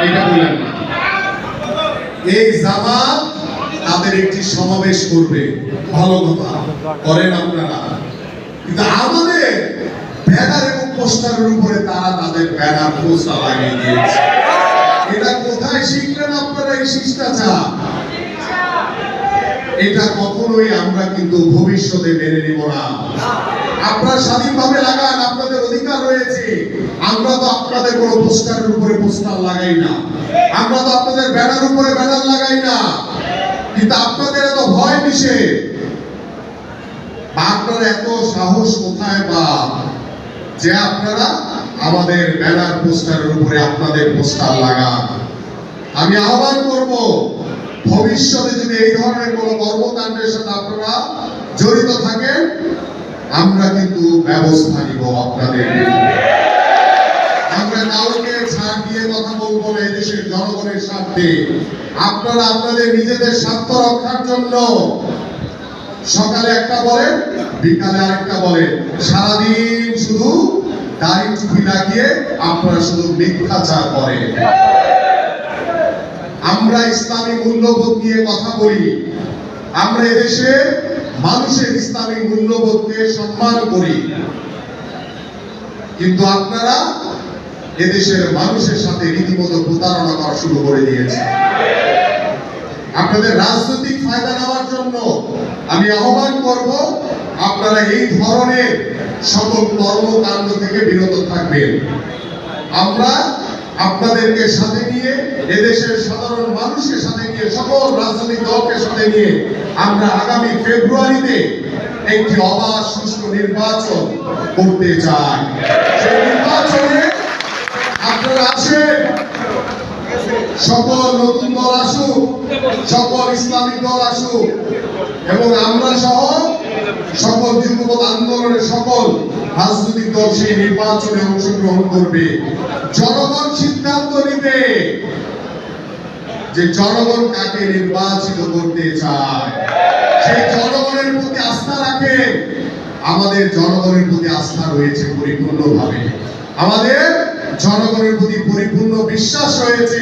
এটা বলেন না। এই জামাত তাদের একটি সমাবেশ করবে, ভালো কথা করেন আপনারা, কিন্তু আমাদের ব্যানার এবং পোস্টারের উপরে তারা তাদের ব্যানার পোস্টার লাগিয়ে দিয়েছে। এটা কোথায় শিখলেন আপনারা এই শিষ্টাচার? এটা কখনোই আমরা কিন্তু ভবিষ্যতে মেনে নিব না। আপনারা স্বাধীনভাবে লাগান, আপনাদের অধিকার রয়েছে। আমরা তো আপনাদের কোনো পোস্টারের উপরে পোস্টার লাগাই না, আমরা তো আপনাদের ব্যানার উপরে ব্যানার লাগাই না, কিন্তু আপনাদের এত ভয় কিসে? আপনার এত সাহস কোথায় বা যে আপনারা আমাদের ব্যানার পোস্টারের উপরে আপনাদের পোস্টার লাগান? আমি আহ্বান করব, ভবিষ্যতে যদি এই ধরনের কোন কর্মকাণ্ডের সাথে আপনারা জড়িত থাকেন, আমরা কিন্তু ব্যবস্থা নিব আপনাদের। আমরা কাউকে ছাড় দিয়ে কথা বলবো না। এদেশের জনগণের স্বার্থে আপনারা আপনাদের নিজেদের স্বার্থ রক্ষার জন্য সকালে একটা বলেন, বিকালে আরেকটা বলেন, সারাদিন শুধু দাড়ি টুপি লাগিয়ে আপনারা শুধু মিথ্যাচার করেন। আমরা ইসলামী মূল্যবোধ নিয়ে কথা বলি, আমরা এদেশের মানুষের ইসলামী মূল্যবোধকে সম্মান করি, কিন্তু আপনারা এদেশের মানুষের সাথে রীতিমতো প্রতারণা করা শুরু করে দিয়েছে। আপনাদের রাজনৈতিক ফায়দা নেওয়ার জন্য আমি আহ্বান করব, আপনারা এই ধরনের সকল কর্মকাণ্ড থেকে বিরত থাকবেন। আমরা আপনাদেরকে সাথে নিয়ে, এদেশের সাধারণ মানুষকে সাথে নিয়ে, সকল রাজনৈতিক দলকে সাথে নিয়ে আমরা আগামী ফেব্রুয়ারিতে একটি অবাধ সুষ্ঠু নির্বাচন করতে চাই। সেই নির্বাচনে আপনারা আসেন, সকল নতুন দল আসুক, সকল ইসলামিক দল আসুক, এবং আমরা সহ সকল যুবপৎ আন্দোলনের সকল রাজনৈতিক দল সেই নির্বাচনে অংশগ্রহণ করবে। জনগণ সিদ্ধান্ত নিবে যে জনগণ কাকে নির্বাচিত করতে চায়। সেই জনগণের প্রতি আস্থা রাখেন। আমাদের জনগণের প্রতি আস্থা রয়েছে পরিপূর্ণভাবে, আমাদের জনগণের প্রতি পরিপূর্ণ বিশ্বাস রয়েছে।